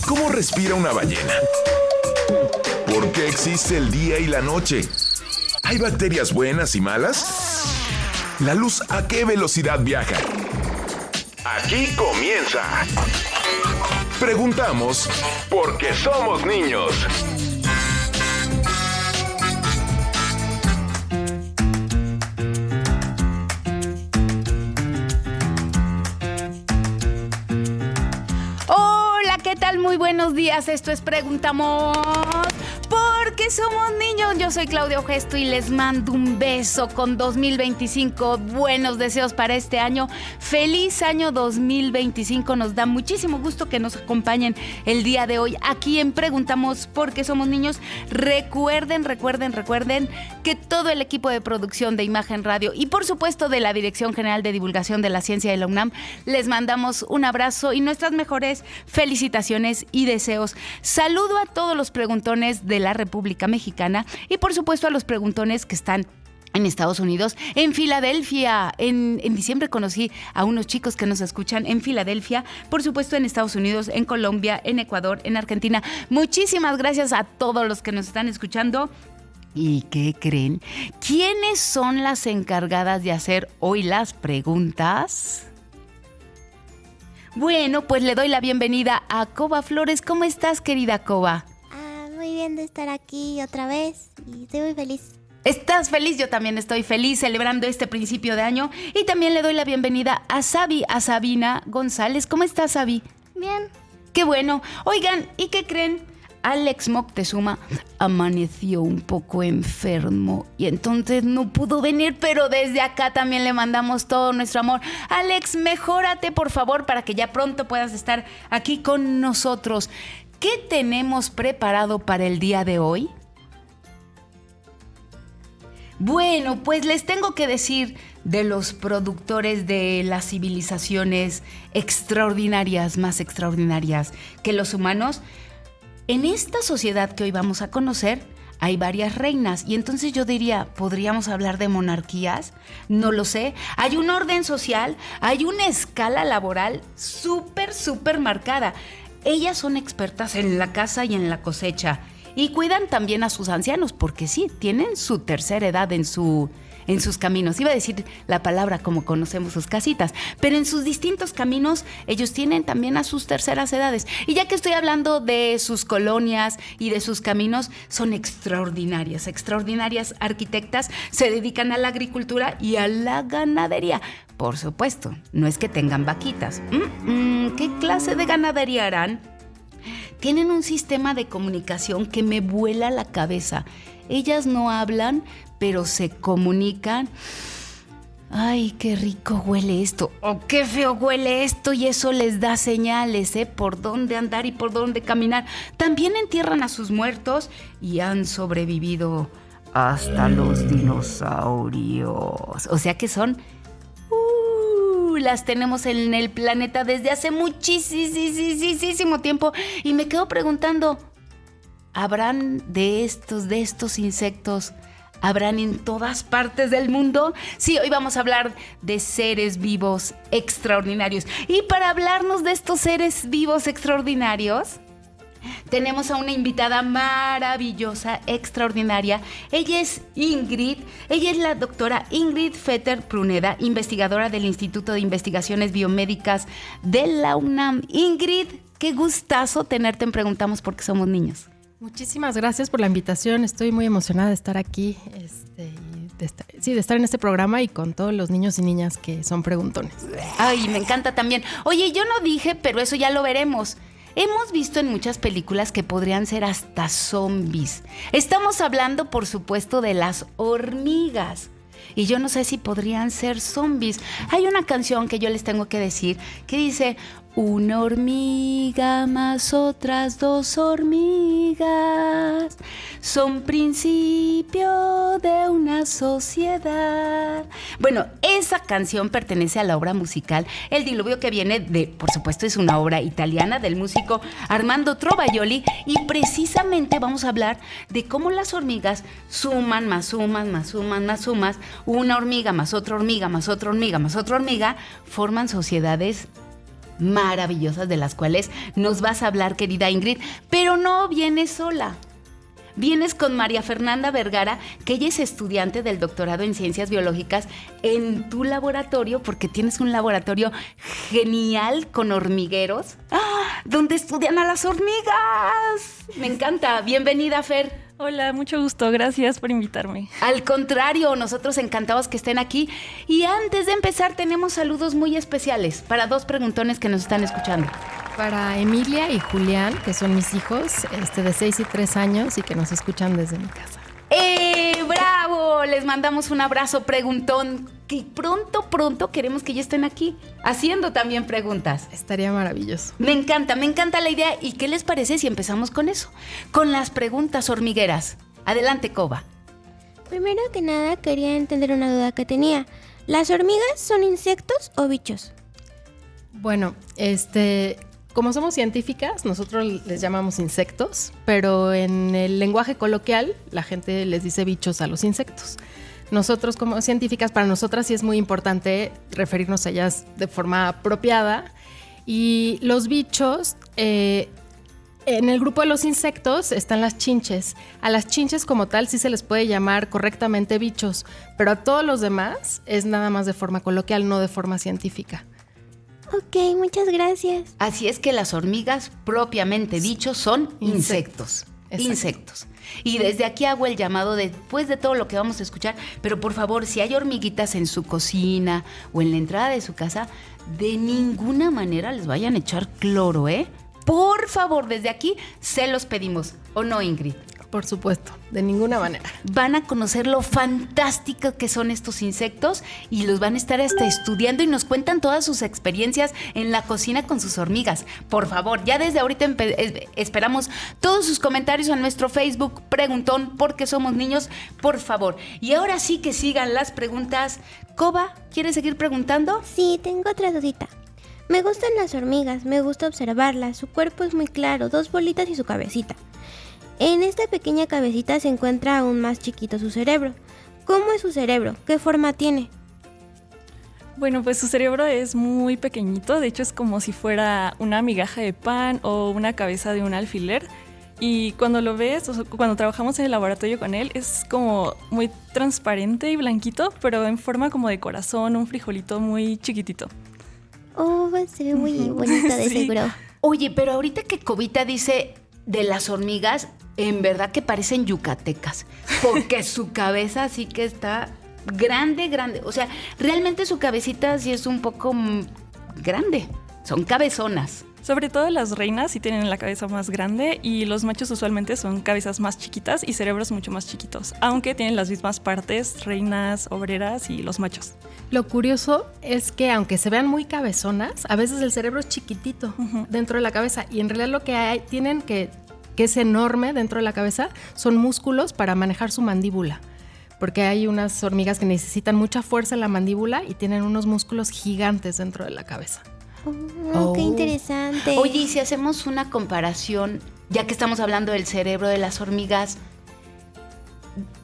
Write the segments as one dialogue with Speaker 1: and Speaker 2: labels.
Speaker 1: ¿Cómo respira una ballena? ¿Por qué existe el día y la noche? ¿Hay bacterias buenas y malas? ¿La luz a qué velocidad viaja? Aquí comienza. Preguntamos porque somos niños.
Speaker 2: ¿Qué tal? Muy buenos días. Esto es Preguntamos porque somos niños. Yo soy Claudia Ogesto y les mando un beso con 2025. Buenos deseos para este año. Feliz año 2025. Nos da muchísimo gusto que nos acompañen el día de hoy aquí en Preguntamos porque somos niños. Recuerden que todo el equipo de producción de Imagen Radio y por supuesto de la Dirección General de Divulgación de la Ciencia de la UNAM les mandamos un abrazo y nuestras mejores felicitaciones y deseos. Saludo a todos los preguntones de la República Mexicana y por supuesto a los preguntones que están en Estados Unidos, en Filadelfia. En diciembre conocí a unos chicos que nos escuchan en Filadelfia, por supuesto en Estados Unidos, en Colombia, en Ecuador, en Argentina. Muchísimas gracias a todos los que nos están escuchando. ¿Y qué creen? ¿Quiénes son las encargadas de hacer hoy las preguntas? Bueno, pues le doy la bienvenida a Coba Flores. ¿Cómo estás, querida Coba?
Speaker 3: Muy bien de estar aquí otra vez y estoy muy feliz.
Speaker 2: ¿Estás feliz? Yo también estoy feliz celebrando este principio de año. Y también le doy la bienvenida a Sabina González. ¿Cómo estás, Sabi?
Speaker 3: Bien.
Speaker 2: Qué bueno. Oigan, ¿y qué creen? Alex Moctezuma amaneció un poco enfermo y entonces no pudo venir, pero desde acá también le mandamos todo nuestro amor. Alex, mejórate por favor para que ya pronto puedas estar aquí con nosotros. ¿Qué tenemos preparado para el día de hoy? Bueno, pues les tengo que decir de los productores de las civilizaciones extraordinarias, más extraordinarias que los humanos. En esta sociedad que hoy vamos a conocer hay varias reinas y entonces yo diría, ¿podríamos hablar de monarquías? No lo sé. Hay un orden social, hay una escala laboral súper marcada. Ellas son expertas en la caza y en la cosecha y cuidan también a sus ancianos porque sí, tienen su tercera edad en sus caminos. Iba a decir la palabra como conocemos sus casitas, pero en sus distintos caminos ellos tienen también a sus terceras edades. Y ya que estoy hablando de sus colonias y de sus caminos, son extraordinarias arquitectas, se dedican a la agricultura y a la ganadería. Por supuesto, no es que tengan vaquitas. ¿Qué clase de ganadería harán? Tienen un sistema de comunicación que me vuela la cabeza. Ellas no hablan, pero se comunican. Ay, qué rico huele esto, o qué feo huele esto, y eso les da señales, por dónde andar y por dónde caminar. También entierran a sus muertos y han sobrevivido hasta los dinosaurios. O sea que son... las tenemos en el planeta desde hace muchísimo tiempo y me quedo preguntando, ¿habrán de estos insectos? ¿Habrán en todas partes del mundo? Sí, hoy vamos a hablar de seres vivos extraordinarios. Y para hablarnos de estos seres vivos extraordinarios, tenemos a una invitada maravillosa, extraordinaria. Ella es Ingrid. Ella es la doctora Ingrid Fetter Pruneda, investigadora del Instituto de Investigaciones Biomédicas de la UNAM. Ingrid, qué gustazo tenerte en Preguntamos porque somos niños.
Speaker 4: Muchísimas gracias por la invitación. Estoy muy emocionada de estar aquí, de estar en este programa y con todos los niños y niñas que son preguntones.
Speaker 2: Ay, me encanta también. Oye, yo no dije, pero eso ya lo veremos. Hemos visto en muchas películas que podrían ser hasta zombies. Estamos hablando, por supuesto, de las hormigas. Y yo no sé si podrían ser zombies. Hay una canción que yo les tengo que decir que dice: una hormiga más otras dos hormigas son principio de una sociedad. Bueno, esa canción pertenece a la obra musical El Diluvio, que viene de, por supuesto, es una obra italiana del músico Armando Trovajoli, y precisamente vamos a hablar de cómo las hormigas suman, más suman, más suman, más sumas, una hormiga más otra hormiga, más otra hormiga, más otra hormiga, forman sociedades maravillosas de las cuales nos vas a hablar, querida Ingrid, pero no vienes sola. Vienes con María Fernanda Vergara, que ella es estudiante del doctorado en Ciencias Biológicas en tu laboratorio, porque tienes un laboratorio genial con hormigueros, donde estudian a las hormigas. Me encanta. Bienvenida, Fer.
Speaker 5: Hola, mucho gusto. Gracias por invitarme.
Speaker 2: Al contrario, nosotros encantados que estén aquí. Y antes de empezar, tenemos saludos muy especiales para 2 preguntones que nos están escuchando.
Speaker 4: Para Emilia y Julián, que son mis hijos, de 6 y 3 años y que nos escuchan desde mi casa.
Speaker 2: ¡Bravo! Les mandamos un abrazo preguntón, que pronto queremos que ya estén aquí, haciendo también preguntas.
Speaker 4: Estaría maravilloso.
Speaker 2: Me encanta la idea. ¿Y qué les parece si empezamos con eso? Con las preguntas hormigueras. Adelante, Coba.
Speaker 3: Primero que nada quería entender una duda que tenía. ¿Las hormigas son insectos o bichos?
Speaker 4: Bueno, como somos científicas, nosotros les llamamos insectos, pero en el lenguaje coloquial la gente les dice bichos a los insectos. Nosotros como científicas, para nosotras sí es muy importante referirnos a ellas de forma apropiada. Y los bichos, en el grupo de los insectos están las chinches. A las chinches como tal sí se les puede llamar correctamente bichos, pero a todos los demás es nada más de forma coloquial, no de forma científica.
Speaker 3: Ok, muchas gracias.
Speaker 2: Así es que las hormigas, propiamente dicho, son insectos.
Speaker 4: Exacto.
Speaker 2: Insectos. Y desde aquí hago el llamado después de todo lo que vamos a escuchar, pero por favor, si hay hormiguitas en su cocina o en la entrada de su casa, de ninguna manera les vayan a echar cloro, ¿eh? Por favor, desde aquí se los pedimos. ¿O no, Ingrid?
Speaker 4: Por supuesto, de ninguna manera.
Speaker 2: Van a conocer lo fantástico que son estos insectos y los van a estar estudiando y nos cuentan todas sus experiencias en la cocina con sus hormigas. Por favor, ya desde ahorita esperamos todos sus comentarios a nuestro Facebook Preguntón, porque somos niños, por favor. Y ahora sí que sigan las preguntas. Coba, ¿quieres seguir preguntando?
Speaker 3: Sí, tengo otra dudita. Me gustan las hormigas, me gusta observarlas. Su cuerpo es muy claro, 2 bolitas y su cabecita. En esta pequeña cabecita se encuentra aún más chiquito su cerebro. ¿Cómo es su cerebro? ¿Qué forma tiene?
Speaker 5: Bueno, pues su cerebro es muy pequeñito, de hecho es como si fuera una migaja de pan o una cabeza de un alfiler. Y cuando lo ves, cuando trabajamos en el laboratorio con él, es como muy transparente y blanquito, pero en forma como de corazón, un frijolito muy chiquitito.
Speaker 3: Oh, se ve muy bonito de
Speaker 5: Sí.
Speaker 3: seguro.
Speaker 2: Oye, pero ahorita que Cobita dice de las hormigas, en verdad que parecen yucatecas, porque su cabeza sí que está grande. O sea, realmente su cabecita sí es un poco grande. Son cabezonas.
Speaker 5: Sobre todo las reinas sí tienen la cabeza más grande y los machos usualmente son cabezas más chiquitas y cerebros mucho más chiquitos, aunque tienen las mismas partes, reinas, obreras y los machos.
Speaker 4: Lo curioso es que aunque se vean muy cabezonas, a veces el cerebro es chiquitito dentro de la cabeza y en realidad lo que tienen que es enorme dentro de la cabeza son músculos para manejar su mandíbula. Porque hay unas hormigas que necesitan mucha fuerza en la mandíbula y tienen unos músculos gigantes dentro de la cabeza.
Speaker 3: Oh, qué interesante.
Speaker 2: Oye, y si hacemos una comparación, ya que estamos hablando del cerebro de las hormigas,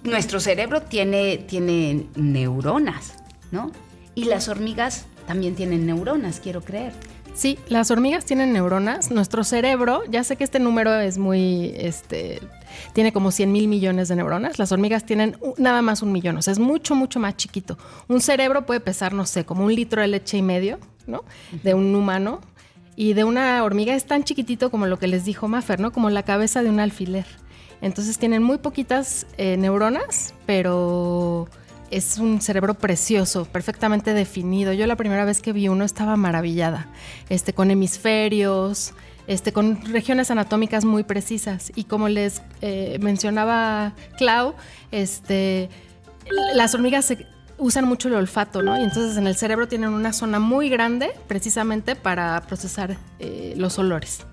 Speaker 2: nuestro cerebro tiene neuronas, ¿no? Y las hormigas también tienen neuronas, quiero creer.
Speaker 4: Sí, las hormigas tienen neuronas. Nuestro cerebro, ya sé que este número es muy, tiene como 100,000 millones de neuronas. Las hormigas tienen nada más 1 millón, o sea, es mucho, mucho más chiquito. Un cerebro puede pesar, no sé, como 1,5 litros de leche, ¿no? De un humano. Y de una hormiga es tan chiquitito como lo que les dijo Mafer, ¿no? Como la cabeza de un alfiler. Entonces tienen muy poquitas neuronas, pero es un cerebro precioso, perfectamente definido. Yo la primera vez que vi uno estaba maravillada, con hemisferios, con regiones anatómicas muy precisas. Y como les mencionaba Clau, las hormigas usan mucho el olfato, ¿no? Y entonces en el cerebro tienen una zona muy grande precisamente para procesar los olores.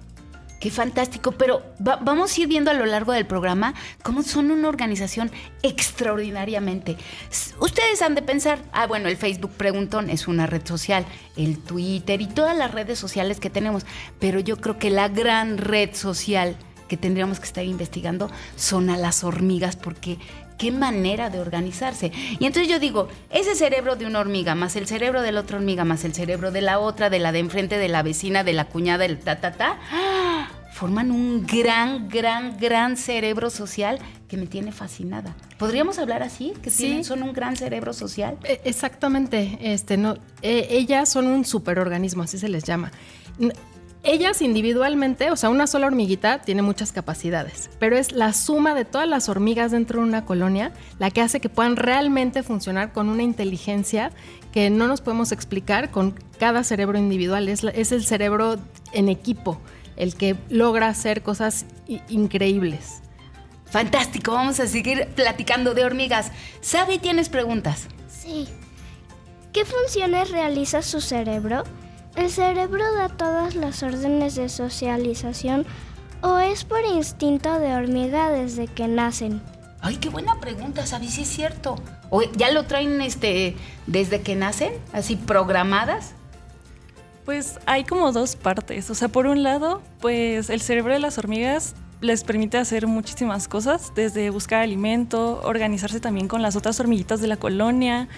Speaker 2: Qué fantástico, pero vamos a ir viendo a lo largo del programa cómo son una organización extraordinariamente. Ustedes han de pensar, bueno, el Facebook Preguntón es una red social, el Twitter y todas las redes sociales que tenemos, pero yo creo que la gran red social que tendríamos que estar investigando son a las hormigas, porque qué manera de organizarse. Y entonces yo digo, ese cerebro de una hormiga, más el cerebro de la otra hormiga, más el cerebro de la otra, de la de enfrente, de la vecina, de la cuñada, del ¡ah! Forman un gran cerebro social que me tiene fascinada. ¿Podríamos hablar así? ¿Que
Speaker 4: Sí.
Speaker 2: son un gran cerebro social?
Speaker 4: Exactamente. Ellas son un superorganismo, así se les llama. Ellas individualmente, o sea, una sola hormiguita tiene muchas capacidades, pero es la suma de todas las hormigas dentro de una colonia la que hace que puedan realmente funcionar con una inteligencia que no nos podemos explicar con cada cerebro individual. Es el cerebro en equipo el que logra hacer cosas increíbles.
Speaker 2: Fantástico, vamos a seguir platicando de hormigas. Sabi, ¿tienes preguntas?
Speaker 6: Sí. ¿Qué funciones realiza su cerebro? ¿El cerebro da todas las órdenes de socialización o es por instinto de hormiga desde que nacen?
Speaker 2: Ay, qué buena pregunta, Sabi, sí es cierto. ¿O ya lo traen desde que nacen, así programadas?
Speaker 5: Pues hay como dos partes. O sea, por un lado, pues el cerebro de las hormigas les permite hacer muchísimas cosas, desde buscar alimento, organizarse también con las otras hormiguitas de la colonia,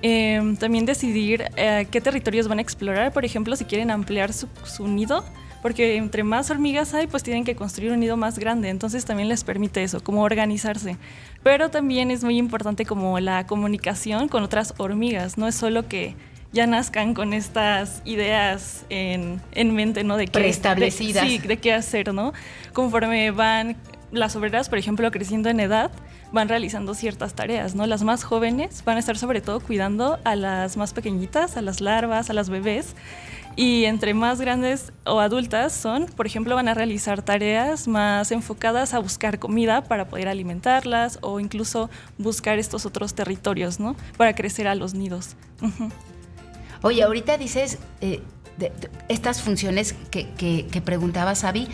Speaker 5: también decidir qué territorios van a explorar. Por ejemplo, si quieren ampliar su nido, porque entre más hormigas hay, pues tienen que construir un nido más grande. Entonces también les permite eso, como organizarse. Pero también es muy importante como la comunicación con otras hormigas. No es solo que ya nazcan con estas ideas en mente, ¿no? De qué,
Speaker 2: preestablecidas.
Speaker 5: De qué hacer, ¿no? Conforme van las obreras, por ejemplo, creciendo en edad, van realizando ciertas tareas, ¿no? Las más jóvenes van a estar sobre todo cuidando a las más pequeñitas, a las larvas, a las bebés. Y entre más grandes o adultas son, por ejemplo, van a realizar tareas más enfocadas a buscar comida para poder alimentarlas o incluso buscar estos otros territorios, ¿no? Para crecer a los nidos. Uh-huh.
Speaker 2: Oye, ahorita dices estas funciones que preguntaba Sabi.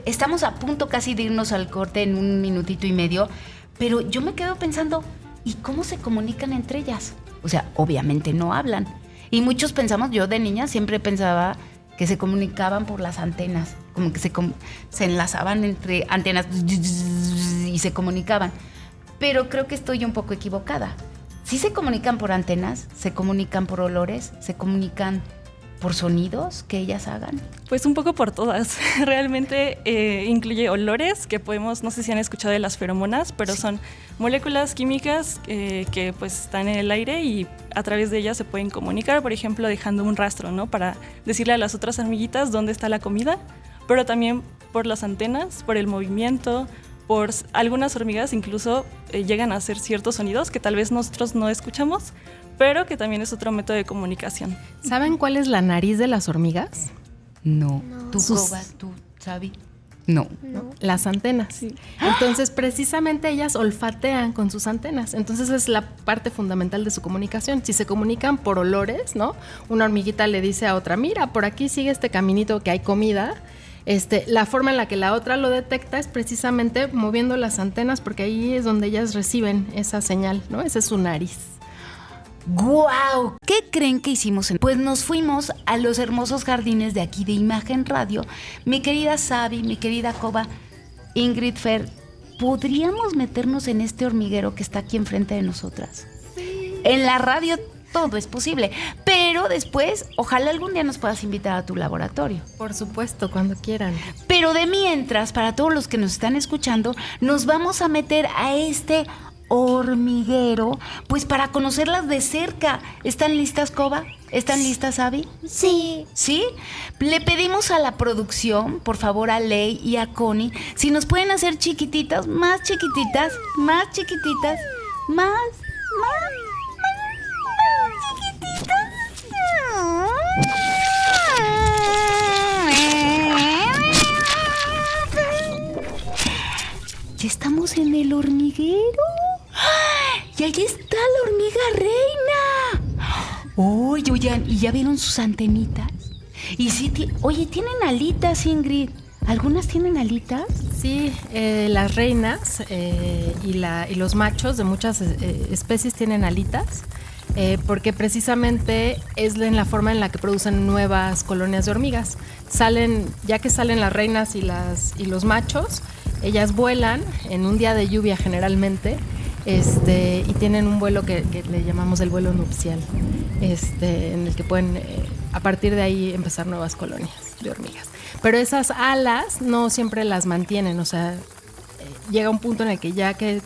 Speaker 2: Estamos a punto casi de irnos al corte en 1 minutito y medio, pero yo me quedo pensando, ¿y cómo se comunican entre ellas? O sea, obviamente no hablan. Y muchos pensamos, yo de niña siempre pensaba que se comunicaban por las antenas, como que se enlazaban entre antenas y se comunicaban. Pero creo que estoy un poco equivocada. ¿Sí se comunican por antenas? ¿Se comunican por olores? ¿Se comunican por sonidos que ellas hagan?
Speaker 5: Pues un poco por todas. Realmente incluye olores que podemos, no sé si han escuchado de las feromonas, pero sí, son moléculas químicas que pues están en el aire y a través de ellas se pueden comunicar, por ejemplo, dejando un rastro, ¿no? Para decirle a las otras hormiguitas dónde está la comida, pero también por las antenas, por el movimiento, por algunas hormigas incluso llegan a hacer ciertos sonidos que tal vez nosotros no escuchamos, pero que también es otro método de comunicación.
Speaker 4: ¿Saben cuál es la nariz de las hormigas?
Speaker 2: No. ¿Tú, Coba, tú, Sabi? No.
Speaker 4: Las antenas.
Speaker 5: Sí.
Speaker 4: Entonces, precisamente ellas olfatean con sus antenas. Entonces, es la parte fundamental de su comunicación. Si se comunican por olores, ¿no? Una hormiguita le dice a otra, mira, por aquí sigue este caminito que hay comida. La forma en la que la otra lo detecta es precisamente moviendo las antenas, porque ahí es donde ellas reciben esa señal, ¿no? Esa es su nariz.
Speaker 2: ¡Guau! ¿Qué creen que hicimos? Pues nos fuimos a los hermosos jardines de aquí de Imagen Radio. Mi querida Sabi, mi querida Coba, Ingrid, Fer, ¿podríamos meternos en este hormiguero que está aquí enfrente de nosotras? Sí. En la radio todo es posible, pero después, ojalá algún día nos puedas invitar a tu laboratorio.
Speaker 4: Por supuesto, cuando quieran.
Speaker 2: Pero de mientras, para todos los que nos están escuchando, nos vamos a meter a este hormiguero, pues para conocerlas de cerca. ¿Están listas, Coba? ¿Están listas, Abby?
Speaker 6: Sí.
Speaker 2: ¿Sí? Le pedimos a la producción, por favor, a Ley y a Connie, si nos pueden hacer chiquititas, más chiquititas, más chiquititas, más chiquititas. Ya estamos en el hormiguero. Y ahí está la hormiga reina. Oye, ¿y ya vieron sus antenitas? Y sí, oye, tienen alitas, Ingrid. ¿Algunas tienen alitas?
Speaker 4: Sí, las reinas y los machos de muchas especies tienen alitas, porque precisamente es en la forma en la que producen nuevas colonias de hormigas. Ya que salen las reinas y los machos, ellas vuelan en un día de lluvia generalmente y tienen un vuelo que le llamamos el vuelo nupcial, en el que pueden a partir de ahí empezar nuevas colonias de hormigas. Pero esas alas no siempre las mantienen, o sea, llega un punto en el que ya que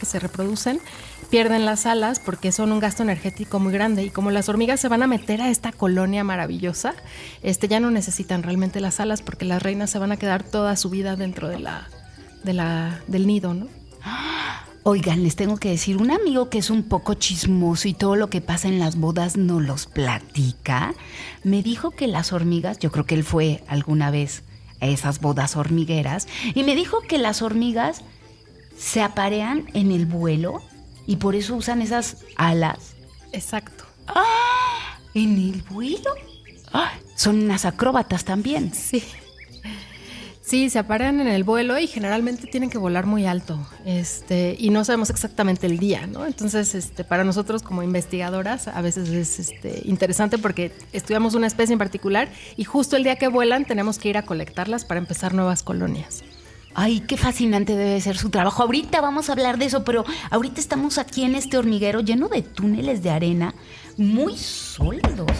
Speaker 4: se reproducen, pierden las alas porque son un gasto energético muy grande, y como las hormigas se van a meter a esta colonia maravillosa, ya no necesitan realmente las alas porque las reinas se van a quedar toda su vida dentro del nido, ¿no?
Speaker 2: Oigan, les tengo que decir, un amigo que es un poco chismoso y todo lo que pasa en las bodas nos los platica, me dijo que las hormigas, yo creo que él fue alguna vez a esas bodas hormigueras, y me dijo que las hormigas se aparean en el vuelo y por eso usan esas alas.
Speaker 4: Exacto.
Speaker 2: ¡Ah! ¿En el vuelo? ¡Ah! Son unas acróbatas también.
Speaker 4: Sí. Sí, se aparean en el vuelo y generalmente tienen que volar muy alto, y no sabemos exactamente el día, ¿no? Entonces, para nosotros como investigadoras a veces es interesante porque estudiamos una especie en particular y justo el día que vuelan tenemos que ir a colectarlas para empezar nuevas colonias.
Speaker 2: Ay, qué fascinante debe ser su trabajo. Ahorita vamos a hablar de eso, pero ahorita estamos aquí en este hormiguero lleno de túneles de arena muy sólidos.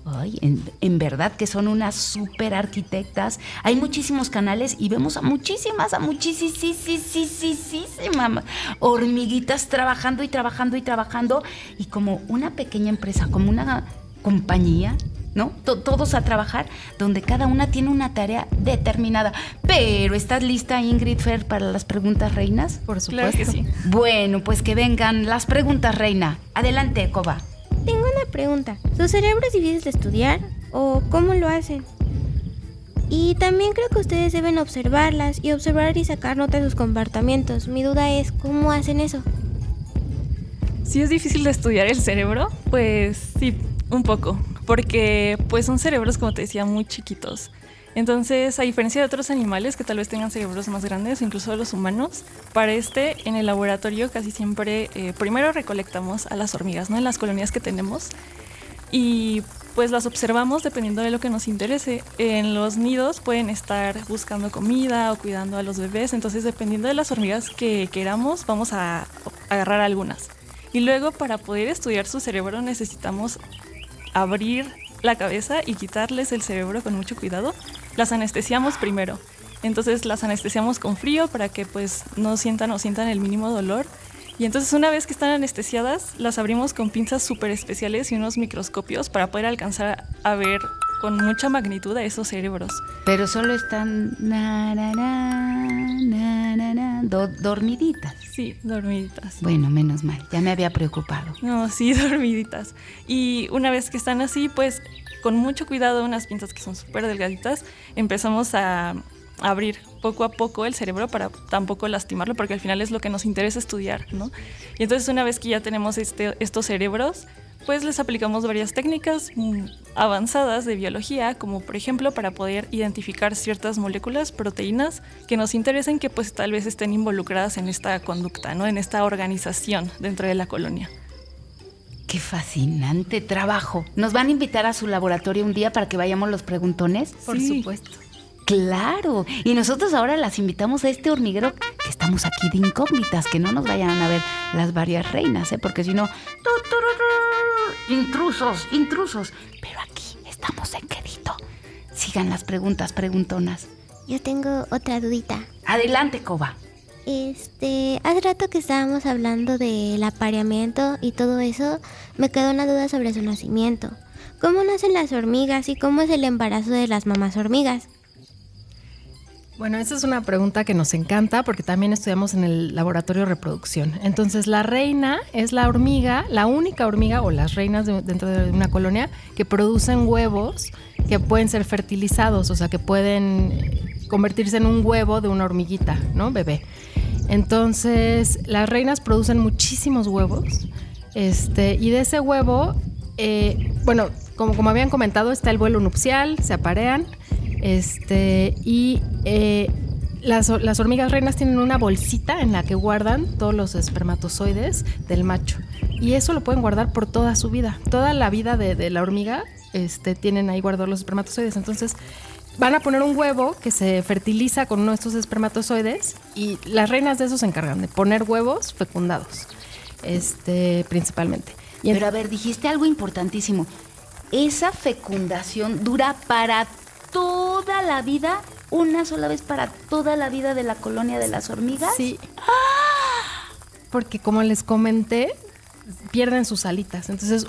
Speaker 2: Ay, en verdad que son unas súper arquitectas. Hay muchísimos canales y vemos a muchísimas hormiguitas trabajando y trabajando y trabajando. Y como una pequeña empresa, como una compañía, ¿no? Todos a trabajar, donde cada una tiene una tarea determinada. Pero, ¿estás lista, Ingrid Fer, para las preguntas reinas?
Speaker 4: Por supuesto.
Speaker 5: Claro que sí.
Speaker 2: Bueno, pues que vengan las preguntas, reina. Adelante, Coba.
Speaker 3: Tengo una pregunta. ¿Su cerebro es difícil de estudiar o cómo lo hacen? Y también creo que ustedes deben observarlas y observar y sacar nota de sus comportamientos. Mi duda es, ¿cómo hacen eso?
Speaker 5: Si es difícil de estudiar el cerebro, pues sí, un poco, porque pues son cerebros, como te decía, muy chiquitos. Entonces, a diferencia de otros animales que tal vez tengan cerebros más grandes, incluso de los humanos, para en el laboratorio casi siempre primero recolectamos a las hormigas, ¿no? En las colonias que tenemos, y pues las observamos dependiendo de lo que nos interese. En los nidos pueden estar buscando comida o cuidando a los bebés, entonces dependiendo de las hormigas que queramos, vamos a agarrar algunas. Y luego, para poder estudiar su cerebro, necesitamos abrir la cabeza y quitarles el cerebro con mucho cuidado. Las anestesiamos primero. Entonces las anestesiamos con frío para que pues no sientan el mínimo dolor. Y entonces una vez que están anestesiadas, las abrimos con pinzas súper especiales y unos microscopios para poder alcanzar a ver con mucha magnitud a esos cerebros.
Speaker 2: Pero solo están dormiditas.
Speaker 5: Sí, dormiditas.
Speaker 2: Bueno, menos mal, ya me había preocupado.
Speaker 5: No, sí, dormiditas. Y una vez que están así, pues con mucho cuidado, unas pinzas que son súper delgaditas, empezamos a abrir poco a poco el cerebro para tampoco lastimarlo, porque al final es lo que nos interesa estudiar, ¿no? Y entonces una vez que ya tenemos estos cerebros, pues les aplicamos varias técnicas avanzadas de biología, como por ejemplo para poder identificar ciertas moléculas, proteínas que nos interesen, que pues tal vez estén involucradas en esta conducta, ¿no? En esta organización dentro de la colonia.
Speaker 2: ¡Qué fascinante trabajo! ¿Nos van a invitar a su laboratorio un día para que vayamos los preguntones?
Speaker 4: Por supuesto.
Speaker 2: ¡Claro! Y nosotros ahora las invitamos a este hormiguero que estamos aquí de incógnitas, que no nos vayan a ver las varias reinas, ¿eh? Porque si no... Intrusos. Pero aquí estamos en quedito. Sigan las preguntas, preguntonas.
Speaker 3: Yo tengo otra dudita.
Speaker 2: Adelante, Coba.
Speaker 3: Hace rato que estábamos hablando del apareamiento y todo eso, me quedó una duda sobre su nacimiento. ¿Cómo nacen las hormigas y cómo es el embarazo de las mamás hormigas?
Speaker 4: Bueno, esa es una pregunta que nos encanta porque también estudiamos en el laboratorio de reproducción. Entonces, la reina es la hormiga, la única hormiga o las reinas dentro de una colonia que producen huevos que pueden ser fertilizados, o sea, que pueden convertirse en un huevo de una hormiguita, ¿no? Bebé. Entonces, las reinas producen muchísimos huevos, y de ese huevo, bueno, como habían comentado, está el vuelo nupcial, se aparean. Las hormigas reinas tienen una bolsita en la que guardan todos los espermatozoides del macho, y eso lo pueden guardar por toda su vida, toda la vida de la hormiga, tienen ahí guardados los espermatozoides. Entonces, van a poner un huevo que se fertiliza con uno de estos espermatozoides y las reinas de eso se encargan de poner huevos fecundados, principalmente.
Speaker 2: Pero a ver, dijiste algo importantísimo. Esa fecundación dura para toda la vida, una sola vez para toda la vida de la colonia de las hormigas.
Speaker 4: Sí. Porque como les comenté, pierden sus alitas. Entonces,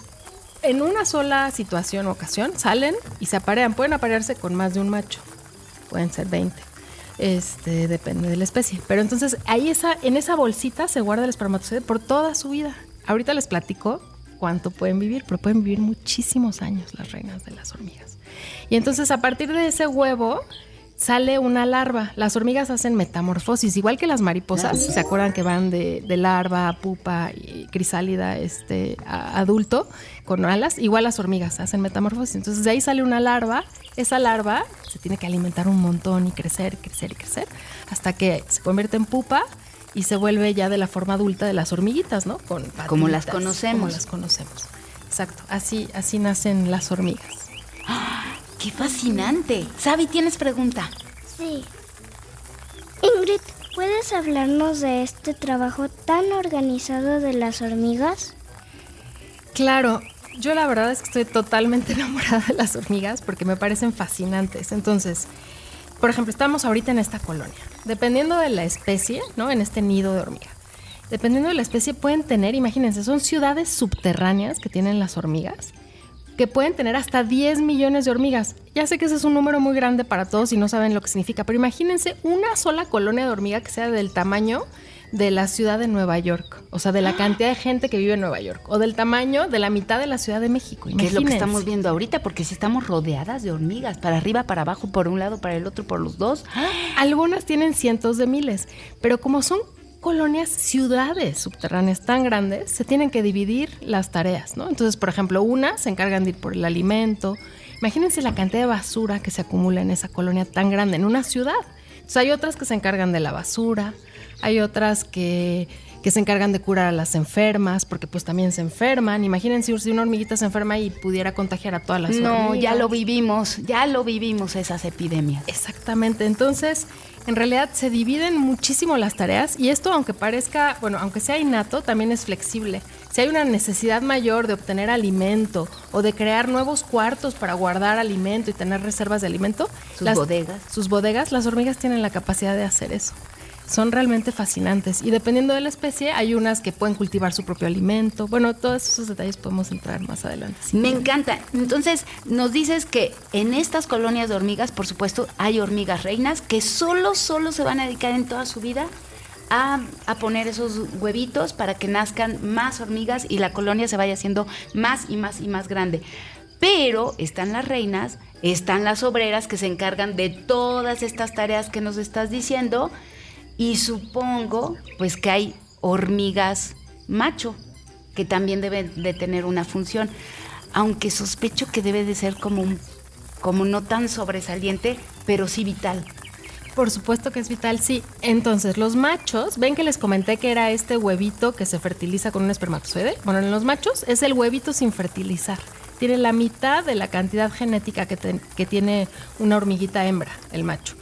Speaker 4: en una sola situación o ocasión, salen y se aparean. Pueden aparearse con más de un macho. Pueden ser 20. Depende de la especie. Pero entonces, ahí en esa bolsita se guarda el espermatozoide por toda su vida. Ahorita les platico cuánto pueden vivir, pero pueden vivir muchísimos años las reinas de las hormigas. Y entonces, a partir de ese huevo sale una larva. Las hormigas hacen metamorfosis, igual que las mariposas. ¿Se acuerdan que van de larva a pupa y crisálida a adulto con alas? Igual las hormigas hacen metamorfosis. Entonces de ahí sale una larva. Esa larva se tiene que alimentar un montón y crecer, crecer y crecer hasta que se convierte en pupa y se vuelve ya de la forma adulta de las hormiguitas, ¿no? Con patitas,
Speaker 2: como las conocemos.
Speaker 4: Como las conocemos. Exacto. Así nacen las hormigas.
Speaker 2: ¡Qué fascinante! Sabi, ¿tienes pregunta?
Speaker 6: Sí. Ingrid, ¿puedes hablarnos de este trabajo tan organizado de las hormigas?
Speaker 4: Claro, yo la verdad es que estoy totalmente enamorada de las hormigas porque me parecen fascinantes. Entonces, por ejemplo, estamos ahorita en esta colonia. Dependiendo de la especie, ¿no? En este nido de hormiga. Dependiendo de la especie pueden tener, imagínense, son ciudades subterráneas que tienen las hormigas, que pueden tener hasta 10 millones de hormigas. Ya sé que ese es un número muy grande para todos y no saben lo que significa, pero imagínense una sola colonia de hormiga que sea del tamaño de la ciudad de Nueva York, o sea, de la cantidad de gente que vive en Nueva York, o del tamaño de la mitad de la Ciudad de México.
Speaker 2: ¿Qué es lo que estamos viendo ahorita? Porque si estamos rodeadas de hormigas, para arriba, para abajo, por un lado, para el otro, por los dos.
Speaker 4: Algunas tienen cientos de miles, pero como son colonias, ciudades subterráneas tan grandes, se tienen que dividir las tareas, ¿no? Entonces, por ejemplo, unas se encargan de ir por el alimento. Imagínense la cantidad de basura que se acumula en esa colonia tan grande, en una ciudad. Entonces, hay otras que se encargan de la basura, hay otras que se encargan de curar a las enfermas, porque pues también se enferman. Imagínense si una hormiguita se enferma y pudiera contagiar a todas las hormigas.
Speaker 2: No, ya lo vivimos esas epidemias.
Speaker 4: Exactamente, entonces en realidad se dividen muchísimo las tareas y esto, aunque parezca, bueno, aunque sea innato, también es flexible. Si hay una necesidad mayor de obtener alimento o de crear nuevos cuartos para guardar alimento y tener reservas de alimento, sus bodegas, las hormigas tienen la capacidad de hacer eso. Son realmente fascinantes y dependiendo de la especie hay unas que pueden cultivar su propio alimento. Bueno, todos esos detalles podemos entrar más adelante.
Speaker 2: Me encanta. Entonces, nos dices que en estas colonias de hormigas, por supuesto, hay hormigas reinas que solo se van a dedicar en toda su vida a poner esos huevitos para que nazcan más hormigas y la colonia se vaya haciendo más y más y más grande. Pero están las reinas, están las obreras que se encargan de todas estas tareas que nos estás diciendo. Y supongo, pues, que hay hormigas macho, que también deben de tener una función, aunque sospecho que debe de ser como no tan sobresaliente, pero sí vital.
Speaker 4: Por supuesto que es vital, sí. Entonces, los machos, ven que les comenté que era este huevito que se fertiliza con un espermatozoide. Bueno, en los machos es el huevito sin fertilizar. Tiene la mitad de la cantidad genética que tiene una hormiguita hembra, el macho.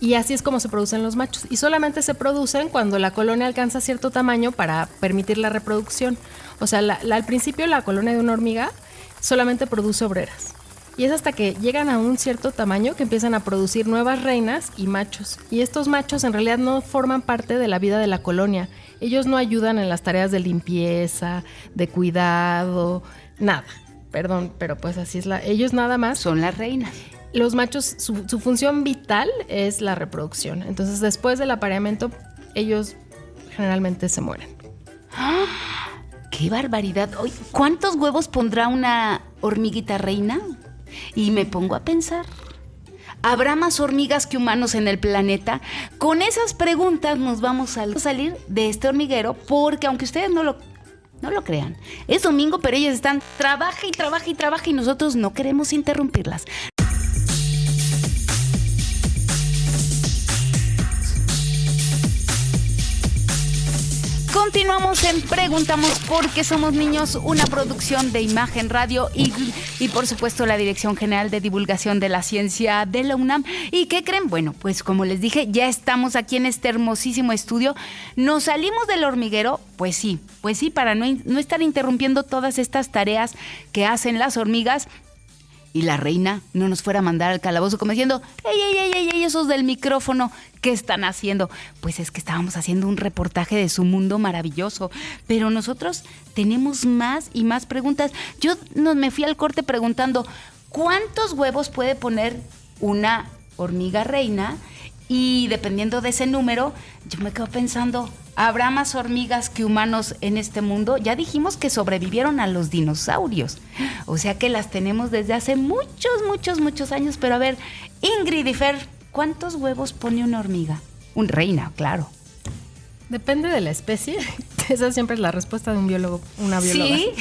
Speaker 4: Y así es como se producen los machos. Y solamente se producen cuando la colonia alcanza cierto tamaño para permitir la reproducción. O sea, al principio la colonia de una hormiga solamente produce obreras. Y es hasta que llegan a un cierto tamaño que empiezan a producir nuevas reinas y machos. Y estos machos en realidad no forman parte de la vida de la colonia. Ellos no ayudan en las tareas de limpieza, de cuidado, nada. Perdón, pero pues así es ellos nada más.
Speaker 2: Son las reinas.
Speaker 4: Los machos, su función vital es la reproducción. Entonces, después del apareamiento, ellos generalmente se mueren.
Speaker 2: ¡Ah! ¡Qué barbaridad! ¿Cuántos huevos pondrá una hormiguita reina? Y me pongo a pensar, ¿habrá más hormigas que humanos en el planeta? Con esas preguntas nos vamos a salir de este hormiguero, porque aunque ustedes no lo crean, es domingo, pero ellas están trabaja y nosotros no queremos interrumpirlas. Continuamos en Preguntamos porque somos niños, una producción de Imagen Radio y por supuesto la Dirección General de Divulgación de la Ciencia de la UNAM. ¿Y qué creen? Bueno, pues como les dije, ya estamos aquí en este hermosísimo estudio. ¿Nos salimos del hormiguero? Pues sí, para no estar interrumpiendo todas estas tareas que hacen las hormigas. Y la reina no nos fuera a mandar al calabozo como diciendo, ¡ey, esos del micrófono! ¿Qué están haciendo? Pues es que estábamos haciendo un reportaje de su mundo maravilloso. Pero nosotros tenemos más y más preguntas. Yo me fui al corte preguntando, ¿cuántos huevos puede poner una hormiga reina? Y dependiendo de ese número, yo me quedo pensando, ¿habrá más hormigas que humanos en este mundo? Ya dijimos que sobrevivieron a los dinosaurios. O sea que las tenemos desde hace muchos años. Pero a ver, Ingrid y Fer, ¿cuántos huevos pone una hormiga? Un reina, claro.
Speaker 4: Depende de la especie. Esa siempre es la respuesta de una bióloga.
Speaker 2: ¿Sí?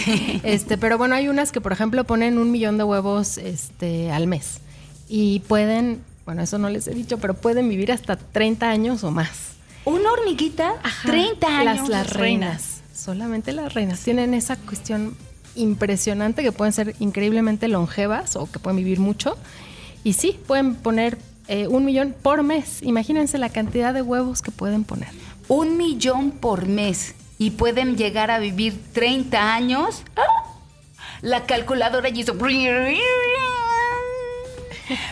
Speaker 4: Pero bueno, hay unas que, por ejemplo, ponen 1 millón de huevos al mes. Y pueden, bueno, eso no les he dicho, pero pueden vivir hasta 30 años o más.
Speaker 2: ¿Una hormiguita? Ajá, 30 años.
Speaker 4: Las reinas. Solamente las reinas. Tienen esa cuestión impresionante que pueden ser increíblemente longevas o que pueden vivir mucho. Y sí, pueden poner 1 millón por mes. Imagínense la cantidad de huevos que pueden poner.
Speaker 2: 1 millón por mes. ¿Y pueden llegar a vivir 30 años? ¡Ah! La calculadora hizo...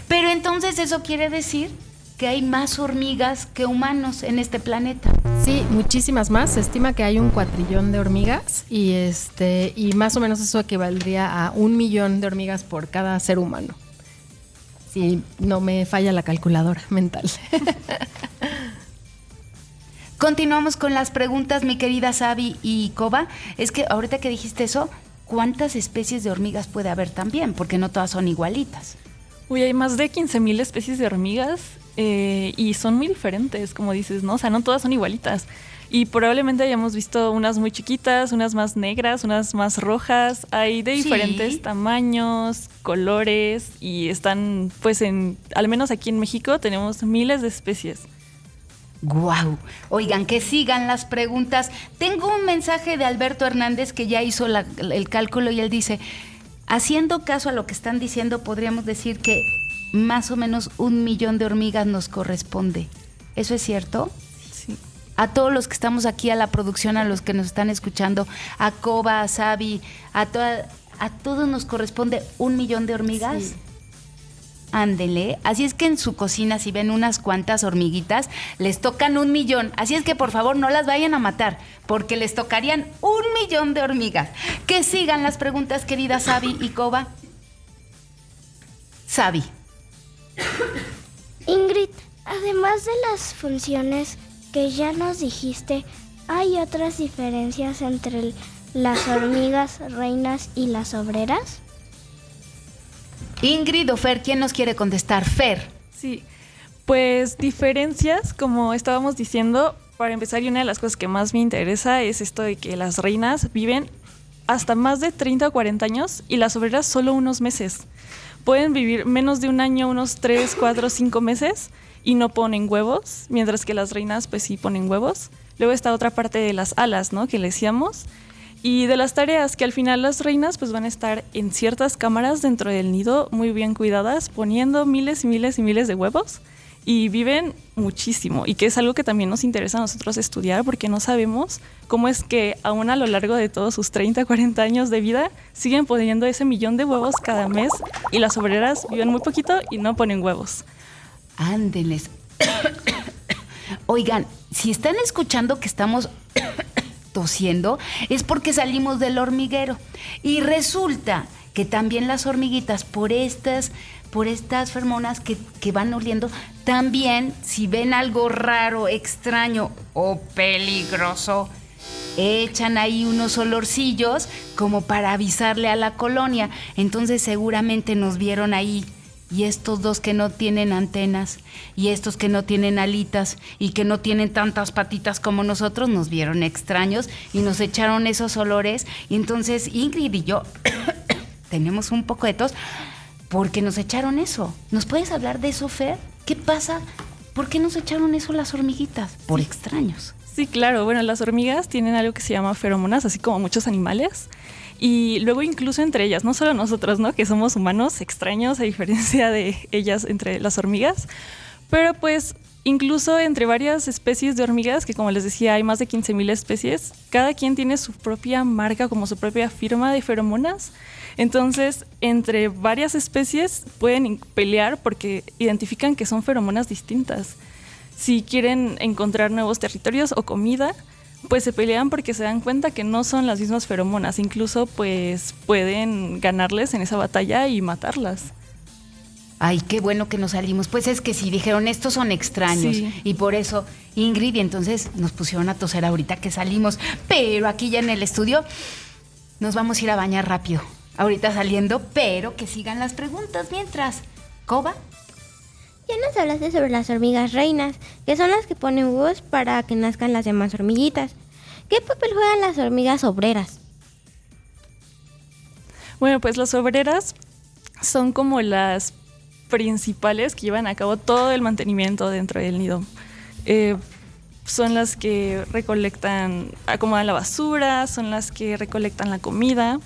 Speaker 2: Pero entonces eso quiere decir que hay más hormigas que humanos en este planeta.
Speaker 4: Sí, muchísimas más. Se estima que hay 1 cuatrillón de hormigas y más o menos eso equivaldría a 1 millón de hormigas por cada ser humano. Si no me falla la calculadora mental.
Speaker 2: Continuamos con las preguntas, mi querida Sabi y Koba. Es que ahorita que dijiste eso, ¿cuántas especies de hormigas puede haber también? Porque no todas son igualitas.
Speaker 5: Uy, hay más de 15,000 especies de hormigas y son muy diferentes, como dices, ¿no? O sea, no todas son igualitas. Y probablemente hayamos visto unas muy chiquitas, unas más negras, unas más rojas. Hay de diferentes tamaños, colores y están, pues, al menos aquí en México tenemos miles de especies.
Speaker 2: ¡Guau! Oigan, que sigan las preguntas. Tengo un mensaje de Alberto Hernández que ya hizo el cálculo y él dice... Haciendo caso a lo que están diciendo, podríamos decir que más o menos 1 millón de hormigas nos corresponde. ¿Eso es cierto?
Speaker 5: Sí.
Speaker 2: A todos los que estamos aquí, a la producción, a los que nos están escuchando, a Koba, a Sabi, a todos nos corresponde 1 millón de hormigas. Sí. Ándele. Así es que en su cocina, si ven unas cuantas hormiguitas, les tocan 1 millón. Así es que por favor no las vayan a matar, porque les tocarían 1 millón de hormigas. Que sigan las preguntas, querida Sabi y Koba. Sabi.
Speaker 6: Ingrid, además de las funciones que ya nos dijiste, ¿hay otras diferencias entre las hormigas reinas y las obreras?
Speaker 2: Ingrid o Fer, ¿quién nos quiere contestar? Fer.
Speaker 5: Sí, pues diferencias, como estábamos diciendo, para empezar, y una de las cosas que más me interesa es esto de que las reinas viven hasta más de 30 o 40 años y las obreras solo unos meses. Pueden vivir menos de 1 año, unos 3, 4, 5 meses y no ponen huevos, mientras que las reinas pues sí ponen huevos. Luego está otra parte de las alas, ¿no? Que le decíamos. Y de las tareas que al final las reinas pues van a estar en ciertas cámaras dentro del nido muy bien cuidadas, poniendo miles y miles y miles de huevos y viven muchísimo y que es algo que también nos interesa a nosotros estudiar porque no sabemos cómo es que aún a lo largo de todos sus 30, 40 años de vida siguen poniendo ese 1 millón de huevos cada mes y las obreras viven muy poquito y no ponen huevos.
Speaker 2: Ándeles. Oigan, si están escuchando que estamos... tosiendo, es porque salimos del hormiguero. Y resulta que también las hormiguitas, por estas feromonas que van oliendo, también si ven algo raro, extraño o peligroso, echan ahí unos olorcillos como para avisarle a la colonia. Entonces seguramente nos vieron ahí. Y estos dos que no tienen antenas, y estos que no tienen alitas, y que no tienen tantas patitas como nosotros, nos vieron extraños y nos echaron esos olores. Y entonces Ingrid y yo tenemos un poco de tos porque nos echaron eso. ¿Nos puedes hablar de eso, Fer? ¿Qué pasa? ¿Por qué nos echaron eso las hormiguitas? Por extraños.
Speaker 5: Sí, claro. Bueno, las hormigas tienen algo que se llama feromonas, así como muchos animales. Y luego incluso entre ellas, no solo nosotros, ¿no? Que somos humanos extraños a diferencia de ellas entre las hormigas. Pero pues incluso entre varias especies de hormigas, que como les decía hay más de 15,000 especies, cada quien tiene su propia marca, como su propia firma de feromonas. Entonces, entre varias especies pueden pelear porque identifican que son feromonas distintas. Si quieren encontrar nuevos territorios o comida, pues se pelean porque se dan cuenta que no son las mismas feromonas. Incluso pues pueden ganarles en esa batalla y matarlas.
Speaker 2: Ay, qué bueno que nos salimos. Pues es que sí, dijeron, estos son extraños.
Speaker 5: Sí.
Speaker 2: Y por eso, Ingrid, y entonces nos pusieron a toser ahorita que salimos. Pero aquí ya en el estudio nos vamos a ir a bañar rápido. Ahorita saliendo, pero que sigan las preguntas mientras. ¿Coba?
Speaker 3: Ya nos hablaste sobre las hormigas reinas, que son las que ponen huevos para que nazcan las demás hormiguitas. ¿Qué papel juegan las hormigas obreras?
Speaker 5: Bueno, pues las obreras son como las principales que llevan a cabo todo el mantenimiento dentro del nido. Son las que recolectan, acomodan la basura, son las que recolectan la comida,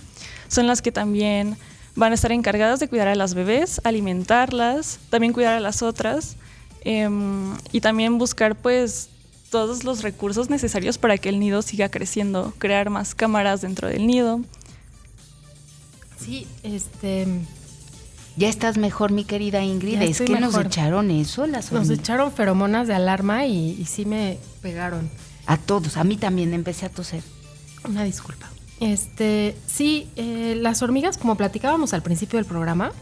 Speaker 5: son las que también van a estar encargadas de cuidar a las bebés, alimentarlas, también cuidar a las otras y también buscar pues todos los recursos necesarios para que el nido siga creciendo, crear más cámaras dentro del nido.
Speaker 4: Sí,
Speaker 2: Ya estás mejor, mi querida Ingrid.
Speaker 4: Ya
Speaker 2: Es
Speaker 4: estoy
Speaker 2: que nos
Speaker 4: mejor.
Speaker 2: echaron eso las
Speaker 4: nos
Speaker 2: hormigas.
Speaker 4: echaron feromonas de alarma y sí me pegaron.
Speaker 2: A todos, a mí también empecé a toser.
Speaker 4: Una disculpa. Sí, las hormigas, como platicábamos al principio del programa,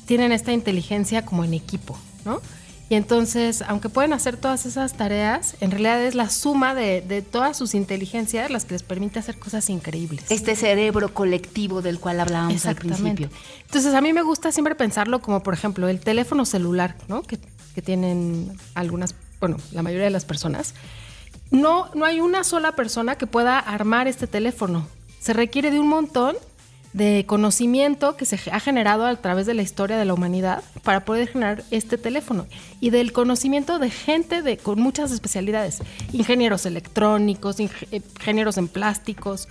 Speaker 4: tienen esta inteligencia como en equipo, ¿no? Y entonces, aunque pueden hacer todas esas tareas, en realidad es la suma de todas sus inteligencias las que les permite hacer cosas increíbles.
Speaker 2: Este cerebro colectivo del cual hablábamos al principio.
Speaker 4: Entonces, a mí me gusta siempre pensarlo como, por ejemplo, el teléfono celular, ¿no? Que tienen algunas, bueno, la mayoría de las personas. No hay una sola persona que pueda armar este teléfono. Se requiere de un montón de conocimiento que se ha generado a través de la historia de la humanidad para poder generar este teléfono y del conocimiento de gente con muchas especialidades, ingenieros electrónicos, ingenieros en plásticos,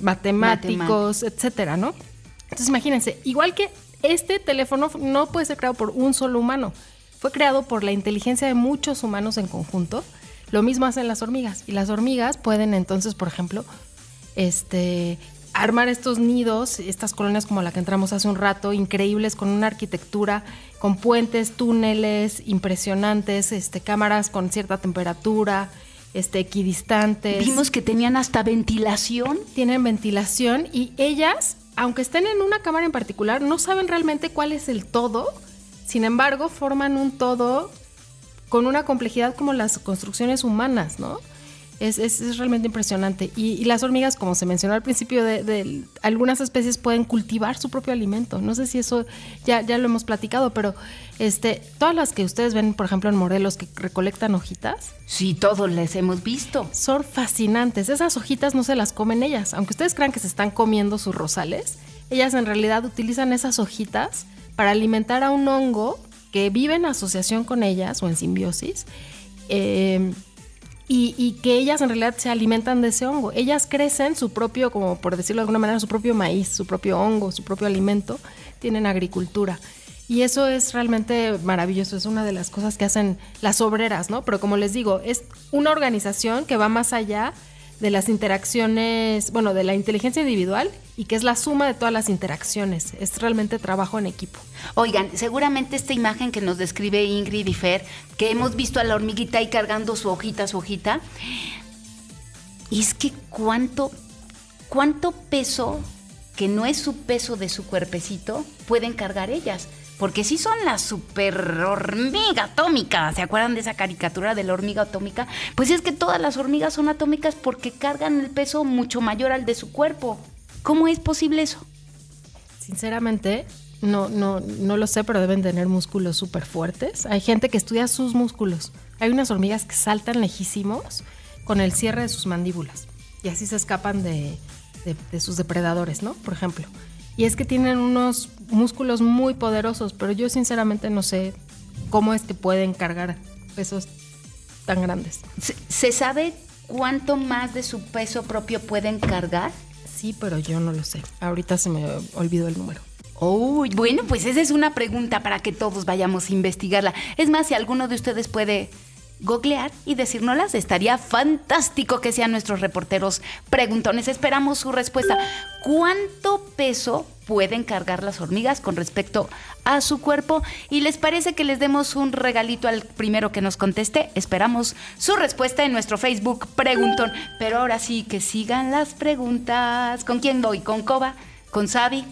Speaker 4: matemáticos, etcétera, ¿no? Entonces imagínense, igual que este teléfono no puede ser creado por un solo humano, fue creado por la inteligencia de muchos humanos en conjunto. Lo mismo hacen las hormigas y las hormigas pueden entonces, por ejemplo, armar estos nidos, estas colonias como la que entramos hace un rato, increíbles, con una arquitectura, con puentes, túneles impresionantes, cámaras con cierta temperatura, equidistantes.
Speaker 2: Vimos que tenían hasta ventilación.
Speaker 4: Tienen ventilación y ellas, aunque estén en una cámara en particular, no saben realmente cuál es el todo, sin embargo, forman un todo con una complejidad como las construcciones humanas, ¿no? Es realmente impresionante. Y las hormigas, como se mencionó al principio, de algunas especies pueden cultivar su propio alimento. No sé si eso ya lo hemos platicado, pero todas las que ustedes ven, por ejemplo, en Morelos, que recolectan hojitas.
Speaker 2: Sí, todos les hemos visto.
Speaker 4: Son fascinantes. Esas hojitas no se las comen ellas. Aunque ustedes crean que se están comiendo sus rosales, ellas en realidad utilizan esas hojitas para alimentar a un hongo que vive en asociación con ellas o en simbiosis. Y que ellas en realidad se alimentan de ese hongo. Ellas crecen su propio, como por decirlo de alguna manera, su propio maíz, su propio hongo, su propio alimento. Tienen agricultura. Y eso es realmente maravilloso. Es una de las cosas que hacen las obreras, ¿no? Pero como les digo, es una organización que va más allá de las interacciones, bueno, de la inteligencia individual y que es la suma de todas las interacciones. Es realmente trabajo en equipo.
Speaker 2: Oigan, seguramente esta imagen que nos describe Ingrid y Fer, que hemos visto a la hormiguita ahí cargando su hojita, es que cuánto peso, que no es su peso de su cuerpecito, pueden cargar ellas. Porque sí son la super hormiga atómica. ¿Se acuerdan de esa caricatura de la hormiga atómica? Pues es que todas las hormigas son atómicas porque cargan el peso mucho mayor al de su cuerpo. ¿Cómo es posible eso?
Speaker 4: Sinceramente, no lo sé, pero deben tener músculos súper fuertes. Hay gente que estudia sus músculos. Hay unas hormigas que saltan lejísimos con el cierre de sus mandíbulas. Y así se escapan de sus depredadores, ¿no? Por ejemplo. Y es que tienen unos músculos muy poderosos, pero yo sinceramente no sé cómo es que pueden cargar pesos tan grandes.
Speaker 2: ¿Se sabe cuánto más de su peso propio pueden cargar?
Speaker 4: Sí, pero yo no lo sé. Ahorita se me olvidó el número.
Speaker 2: Uy, bueno, pues esa es una pregunta para que todos vayamos a investigarla. Es más, si alguno de ustedes puede googlear y decírnoslas, estaría fantástico que sean nuestros reporteros preguntones. Esperamos su respuesta. ¿Cuánto peso pueden cargar las hormigas con respecto a su cuerpo? ¿Y les parece que les demos un regalito al primero que nos conteste? Esperamos su respuesta en nuestro Facebook Preguntón. Pero ahora sí, que sigan las preguntas. ¿Con quién voy? ¿Con Coba? ¿Con Sabi?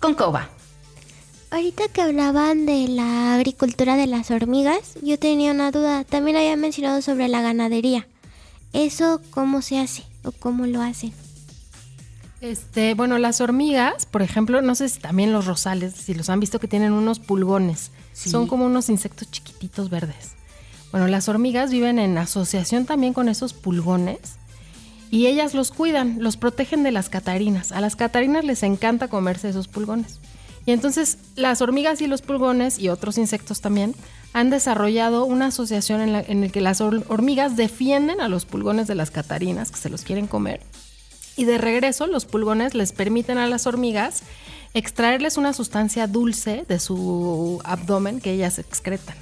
Speaker 2: Con Coba.
Speaker 3: Ahorita que hablaban de la agricultura de las hormigas, yo tenía una duda. También había mencionado sobre la ganadería. ¿Eso cómo se hace o cómo lo hacen?
Speaker 4: Bueno, las hormigas, por ejemplo, no sé si también los rosales, si los han visto, que tienen unos pulgones.
Speaker 2: Sí.
Speaker 4: Son como unos insectos chiquititos verdes. Bueno, las hormigas viven en asociación también con esos pulgones y ellas los cuidan, los protegen de las catarinas. A las catarinas les encanta comerse esos pulgones. Y entonces las hormigas y los pulgones y otros insectos también han desarrollado una asociación en la que las hormigas defienden a los pulgones de las catarinas que se los quieren comer. Y de regreso los pulgones les permiten a las hormigas extraerles una sustancia dulce de su abdomen que ellas excretan.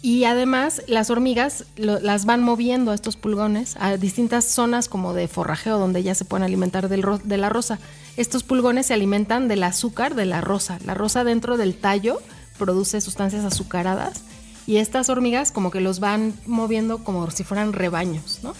Speaker 4: Y además las hormigas las van moviendo a estos pulgones a distintas zonas como de forrajeo donde ellas se pueden alimentar de la rosa. Estos pulgones se alimentan del azúcar de la rosa. La rosa dentro del tallo produce sustancias azucaradas y estas hormigas como que los van moviendo como si fueran rebaños, ¿no?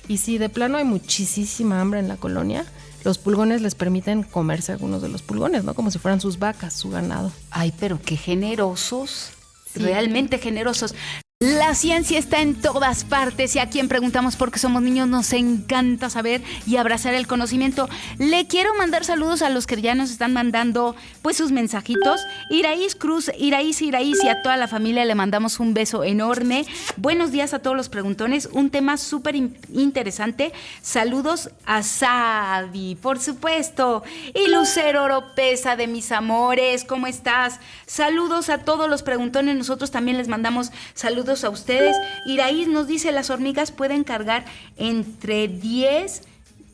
Speaker 4: Y si de plano hay muchísima hambre en la colonia, los pulgones les permiten comerse algunos de los pulgones, ¿no? Como si fueran sus vacas, su ganado.
Speaker 2: Ay, pero qué generosos. Sí. Realmente generosos. La ciencia está en todas partes y a quien preguntamos porque somos niños nos encanta saber y abrazar el conocimiento. Le quiero mandar saludos a los que ya nos están mandando pues sus mensajitos. Iraís Cruz, Iraís y a toda la familia le mandamos un beso enorme. Buenos días a todos los preguntones, un tema súper interesante. Saludos a Sabi, por supuesto, y Lucero Oropesa de mis amores, ¿cómo estás? Saludos a todos los preguntones, nosotros también les mandamos saludos a ustedes. Iraís nos dice, las hormigas pueden cargar entre 10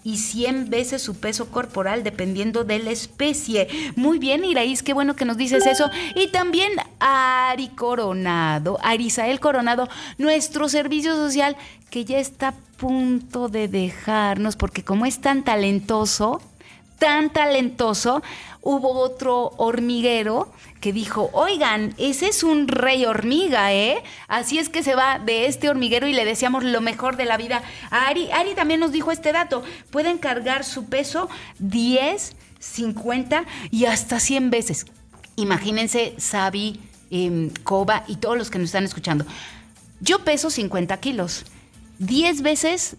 Speaker 2: y 100 veces su peso corporal dependiendo de la especie. Muy bien, Iraís, qué bueno que nos dices eso. Y también Arisael Coronado, nuestro servicio social, que ya está a punto de dejarnos porque como es tan talentoso, hubo otro hormiguero que dijo, oigan, ese es un rey hormiga, ¿eh? Así es que se va de este hormiguero y le deseamos lo mejor de la vida a Ari. Ari también nos dijo este dato, pueden cargar su peso 10, 50 y hasta 100 veces. Imagínense, Sabi, Coba y todos los que nos están escuchando. Yo peso 50 kilos. 10 veces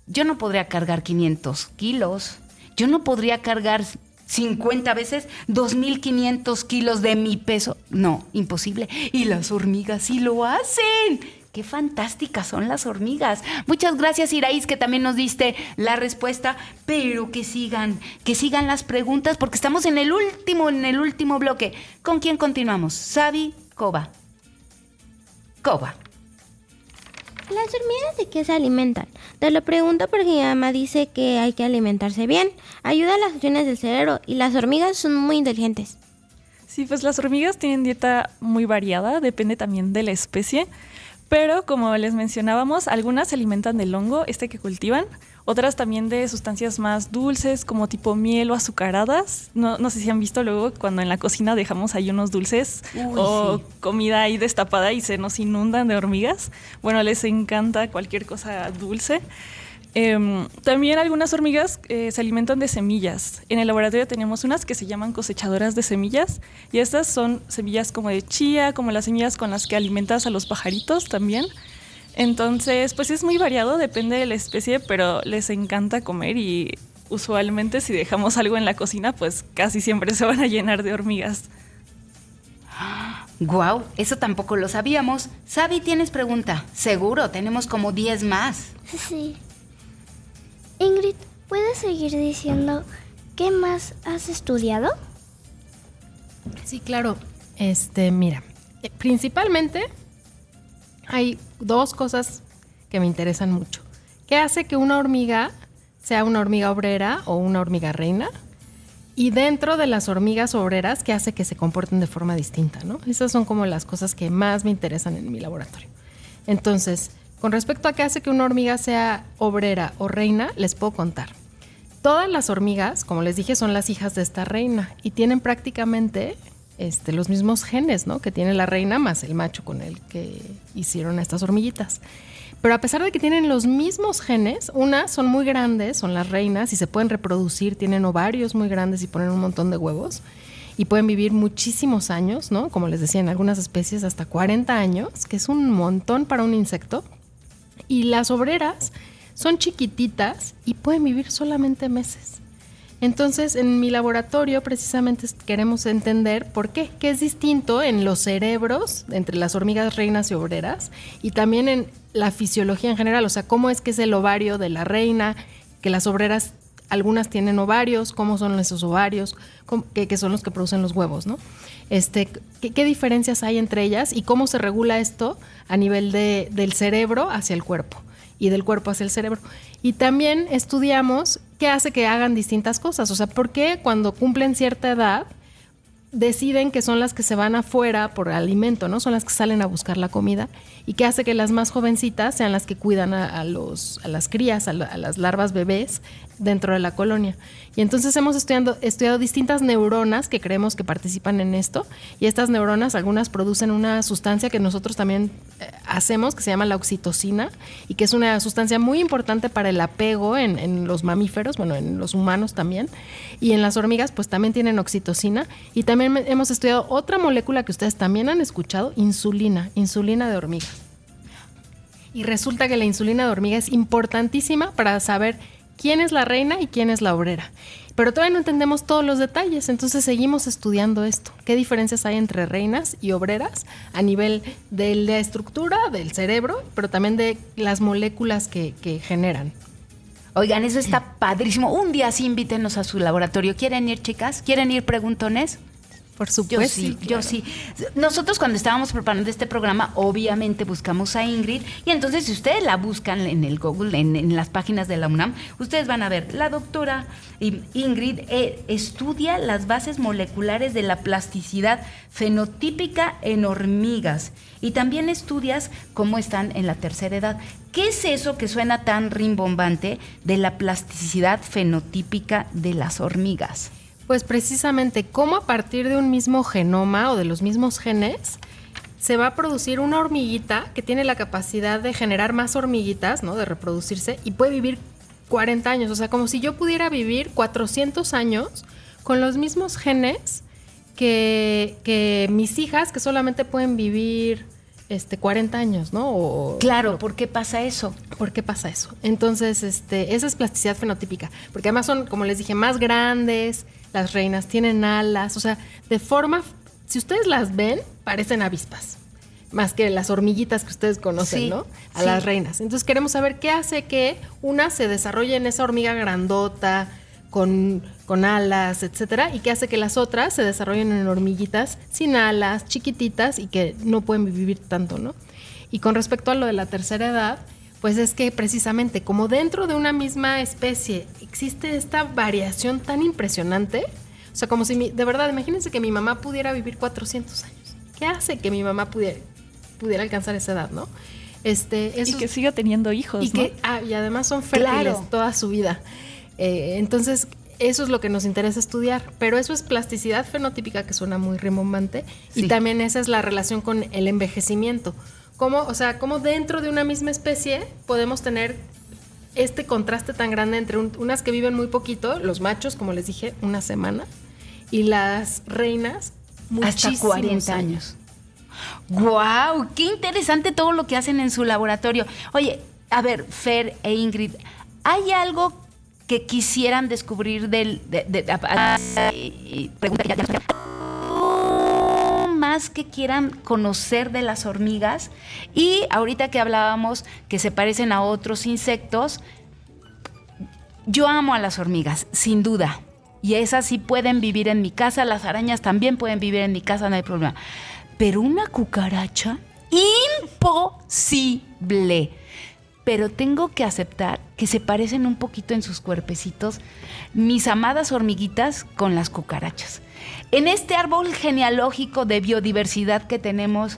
Speaker 2: yo no podría cargar 500 kilos. Yo no podría cargar 50 veces 2.500 kilos de mi peso. No, imposible. Y las hormigas sí lo hacen. ¡Qué fantásticas son las hormigas! Muchas gracias, Iraís, que también nos diste la respuesta. Pero que sigan las preguntas, porque estamos en el último bloque. ¿Con quién continuamos? Sabi, Coba. Coba.
Speaker 3: ¿Las hormigas de qué se alimentan? Te lo pregunto porque mi mamá dice que hay que alimentarse bien. Ayuda a las funciones del cerebro y las hormigas son muy inteligentes.
Speaker 5: Sí, pues las hormigas tienen dieta muy variada, depende también de la especie. Pero como les mencionábamos, algunas se alimentan del hongo, que cultivan. Otras también de sustancias más dulces, como tipo miel o azucaradas. No sé si han visto luego cuando en la cocina dejamos ahí unos dulces o sí, comida ahí destapada y se nos inundan de hormigas. Bueno, les encanta cualquier cosa dulce. También algunas hormigas se alimentan de semillas. En el laboratorio tenemos unas que se llaman cosechadoras de semillas y estas son semillas como de chía, como las semillas con las que alimentas a los pajaritos también. Entonces, pues es muy variado, depende de la especie, pero les encanta comer y usualmente si dejamos algo en la cocina, pues casi siempre se van a llenar de hormigas.
Speaker 2: ¡Guau! Eso tampoco lo sabíamos. Sabi, ¿tienes pregunta? Seguro, tenemos como 10 más.
Speaker 6: Sí. Ingrid, ¿puedes seguir diciendo qué más has estudiado?
Speaker 4: Sí, claro. Mira, principalmente hay dos cosas que me interesan mucho. ¿Qué hace que una hormiga sea una hormiga obrera o una hormiga reina? Y dentro de las hormigas obreras, ¿qué hace que se comporten de forma distinta, ¿no? Esas son como las cosas que más me interesan en mi laboratorio. Entonces, con respecto a qué hace que una hormiga sea obrera o reina, les puedo contar. Todas las hormigas, como les dije, son las hijas de esta reina y tienen prácticamente los mismos genes, ¿no? Que tiene la reina más el macho con el que hicieron a estas hormiguitas. Pero a pesar de que tienen los mismos genes, unas son muy grandes, son las reinas y se pueden reproducir, tienen ovarios muy grandes y ponen un montón de huevos y pueden vivir muchísimos años, ¿no? Como les decía, en algunas especies hasta 40 años, que es un montón para un insecto. Y las obreras son chiquititas y pueden vivir solamente meses. Entonces, en mi laboratorio precisamente queremos entender por qué es distinto en los cerebros entre las hormigas reinas y obreras y también en la fisiología en general, o sea, cómo es que es el ovario de la reina, que las obreras, algunas tienen ovarios, cómo son esos ovarios, que son los que producen los huevos, ¿no? ¿Qué diferencias hay entre ellas y cómo se regula esto a nivel del cerebro hacia el cuerpo y del cuerpo hacia el cerebro? Y también estudiamos qué hace que hagan distintas cosas, o sea, por qué cuando cumplen cierta edad deciden que son las que se van afuera por alimento, ¿no? Son las que salen a buscar la comida y qué hace que las más jovencitas sean las que cuidan a las crías, a las larvas bebés dentro de la colonia. Y entonces hemos estudiado distintas neuronas que creemos que participan en esto y estas neuronas, algunas producen una sustancia que nosotros también hacemos, que se llama la oxitocina y que es una sustancia muy importante para el apego en los mamíferos, bueno, en los humanos también, y en las hormigas pues también tienen oxitocina y también hemos estudiado otra molécula que ustedes también han escuchado, insulina de hormiga. Y resulta que la insulina de hormiga es importantísima para saber quién es la reina y quién es la obrera. Pero todavía no entendemos todos los detalles, entonces seguimos estudiando esto. ¿Qué diferencias hay entre reinas y obreras a nivel de la estructura del cerebro, pero también de las moléculas que generan?
Speaker 2: Oigan, eso está padrísimo. Un día sí invítenos a su laboratorio. ¿Quieren ir, chicas? ¿Quieren ir? Pregúntones.
Speaker 4: Por supuesto.
Speaker 2: Yo sí. Nosotros cuando estábamos preparando este programa, obviamente buscamos a Ingrid y entonces si ustedes la buscan en el Google, en las páginas de la UNAM, ustedes van a ver, la doctora Ingrid estudia las bases moleculares de la plasticidad fenotípica en hormigas y también estudias cómo están en la tercera edad. ¿Qué es eso que suena tan rimbombante de la plasticidad fenotípica de las hormigas?
Speaker 4: Pues precisamente cómo a partir de un mismo genoma o de los mismos genes se va a producir una hormiguita que tiene la capacidad de generar más hormiguitas, ¿no? De reproducirse y puede vivir 40 años. O sea, como si yo pudiera vivir 400 años con los mismos genes que mis hijas que solamente pueden vivir 40 años, ¿no?
Speaker 2: Claro, ¿por qué pasa eso?
Speaker 4: ¿Por qué pasa eso? Entonces, esa es plasticidad fenotípica, porque además son, como les dije, más grandes, las reinas tienen alas, o sea, de forma, si ustedes las ven, parecen avispas, más que las hormiguitas que ustedes conocen, sí, ¿no? A las reinas. Entonces queremos saber qué hace que una se desarrolle en esa hormiga grandota, con alas, etcétera, y qué hace que las otras se desarrollen en hormiguitas sin alas, chiquititas y que no pueden vivir tanto, ¿no? Y con respecto a lo de la tercera edad, pues es que precisamente como dentro de una misma especie existe esta variación tan impresionante, o sea, como si de verdad, imagínense que mi mamá pudiera vivir 400 años. ¿Qué hace que mi mamá pudiera alcanzar esa edad, no?
Speaker 5: Y que siga teniendo hijos,
Speaker 4: y
Speaker 5: ¿no?
Speaker 4: Y además son fértiles toda su vida. Entonces, eso es lo que nos interesa estudiar, pero eso es plasticidad fenotípica, que suena muy rimbombante, sí. Y también esa es la relación con el envejecimiento. Cómo dentro de una misma especie podemos tener este contraste tan grande entre unas que viven muy poquito, los machos, como les dije, una semana, y las reinas muchísimos
Speaker 2: hasta 40 años. ¡Guau! ¡Qué interesante todo lo que hacen en su laboratorio! Oye, a ver, Fer e Ingrid, ¿hay algo que quisieran descubrir pregunta que ya más que quieran conocer de las hormigas? Y ahorita que hablábamos que se parecen a otros insectos, yo amo a las hormigas, sin duda. Y esas sí pueden vivir en mi casa, las arañas también pueden vivir en mi casa, no hay problema. Pero una cucaracha, imposible. Pero tengo que aceptar que se parecen un poquito en sus cuerpecitos mis amadas hormiguitas con las cucarachas. En este árbol genealógico de biodiversidad que tenemos,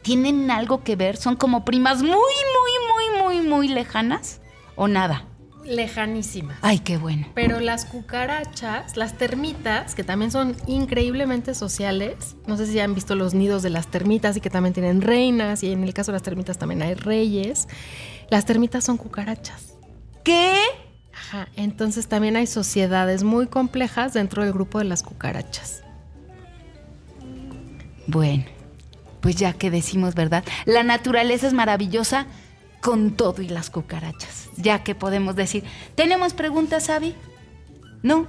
Speaker 2: ¿tienen algo que ver? ¿Son como primas muy lejanas o nada?
Speaker 4: Lejanísimas.
Speaker 2: Ay, qué bueno.
Speaker 4: Pero las cucarachas, las termitas, que también son increíblemente sociales, no sé si han visto los nidos de las termitas y que también tienen reinas, y en el caso de las termitas también hay reyes. Las termitas son cucarachas.
Speaker 2: ¿Qué?
Speaker 4: Ajá, entonces también hay sociedades muy complejas dentro del grupo de las cucarachas.
Speaker 2: Bueno, pues ya que decimos verdad, la naturaleza es maravillosa con todo y las cucarachas. Ya que podemos decir, ¿tenemos preguntas, Abby? ¿No?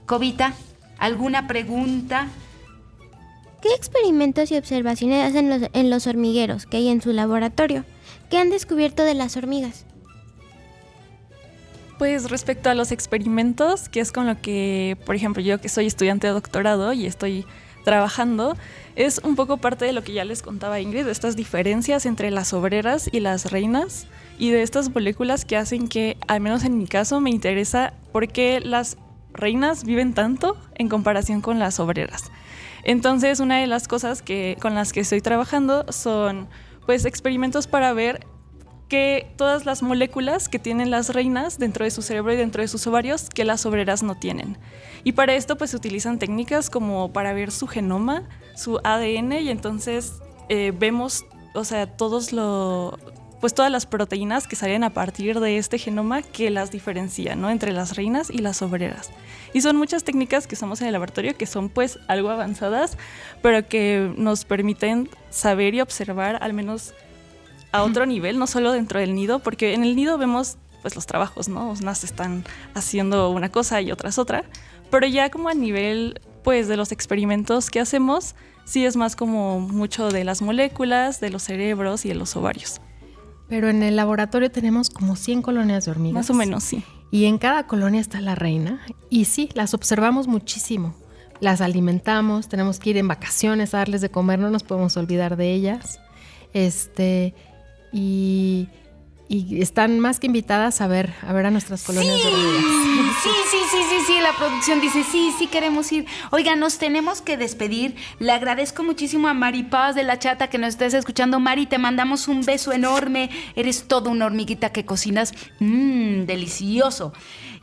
Speaker 2: Cobita, ¿alguna pregunta?
Speaker 3: ¿Qué experimentos y observaciones hacen en los hormigueros que hay en su laboratorio? ¿Qué han descubierto de las hormigas?
Speaker 5: Pues respecto a los experimentos, que es con lo que, por ejemplo, yo que soy estudiante de doctorado y estoy trabajando, es un poco parte de lo que ya les contaba Ingrid, de estas diferencias entre las obreras y las reinas y de estas moléculas que hacen que, al menos en mi caso, me interesa por qué las reinas viven tanto en comparación con las obreras. Entonces, una de las cosas con las que estoy trabajando son pues experimentos para ver que todas las moléculas que tienen las reinas dentro de su cerebro y dentro de sus ovarios que las obreras no tienen. Y para esto pues se utilizan técnicas como para ver su genoma, su ADN, y entonces vemos, o sea, todas las proteínas que salen a partir de este genoma que las diferencian, ¿no? Entre las reinas y las obreras. Y son muchas técnicas que usamos en el laboratorio que son pues algo avanzadas, pero que nos permiten saber y observar al menos a otro nivel, no solo dentro del nido, porque en el nido vemos pues los trabajos, ¿no? Unas están haciendo una cosa y otras otra, pero ya como a nivel pues de los experimentos que hacemos, sí es más como mucho de las moléculas, de los cerebros y de los ovarios.
Speaker 4: Pero en el laboratorio tenemos como 100 colonias de hormigas.
Speaker 5: Más o menos, sí.
Speaker 4: Y en cada colonia está la reina, y sí, las observamos muchísimo. Las alimentamos, tenemos que ir en vacaciones a darles de comer, no nos podemos olvidar de ellas. Y están más que invitadas a ver a nuestras colonias de hormigas.
Speaker 2: Sí, la producción dice, sí, queremos ir. Oiga, nos tenemos que despedir. Le agradezco muchísimo a Mari Paz de La Chata que nos estés escuchando. Mari, te mandamos un beso enorme. Eres toda una hormiguita que cocinas. Delicioso.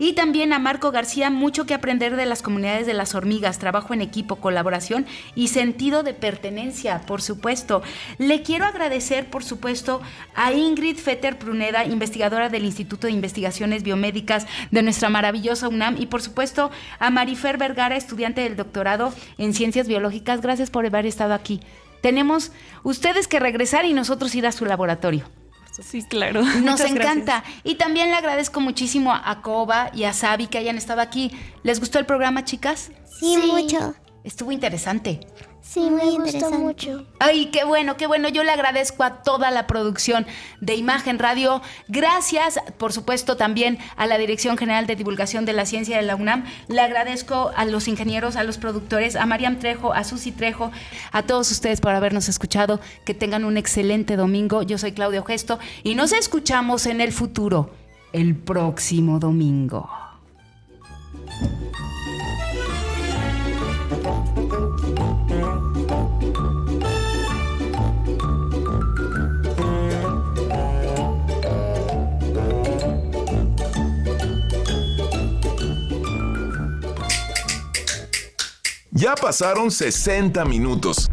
Speaker 2: Y también a Marco García, mucho que aprender de las comunidades de las hormigas, trabajo en equipo, colaboración y sentido de pertenencia, por supuesto. Le quiero agradecer, por supuesto, a Ingrid Fetter Pruneda, investigadora del Instituto de Investigaciones Biomédicas de nuestra maravillosa UNAM, y por supuesto a Marifer Vergara, estudiante del doctorado en Ciencias Biológicas. Gracias por haber estado aquí. Tenemos ustedes que regresar y nosotros ir a su laboratorio.
Speaker 5: Sí, claro.
Speaker 2: Nos encanta. Gracias. Y también le agradezco muchísimo a Coba y a Sabi que hayan estado aquí. ¿Les gustó el programa, chicas?
Speaker 3: Sí, mucho.
Speaker 2: Estuvo interesante.
Speaker 6: Sí, me gustó mucho.
Speaker 2: Ay, qué bueno. Yo le agradezco a toda la producción de Imagen Radio. Gracias, por supuesto, también a la Dirección General de Divulgación de la Ciencia de la UNAM. Le agradezco a los ingenieros, a los productores, a Mariam Trejo, a Susi Trejo, a todos ustedes por habernos escuchado. Que tengan un excelente domingo. Yo soy Claudia Gesto y nos escuchamos en el futuro, el próximo domingo.
Speaker 1: Ya pasaron 60 minutos.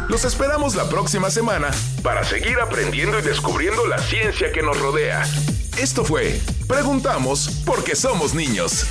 Speaker 1: Los esperamos la próxima semana para seguir aprendiendo y descubriendo la ciencia que nos rodea. Esto fue Preguntamos porque somos niños.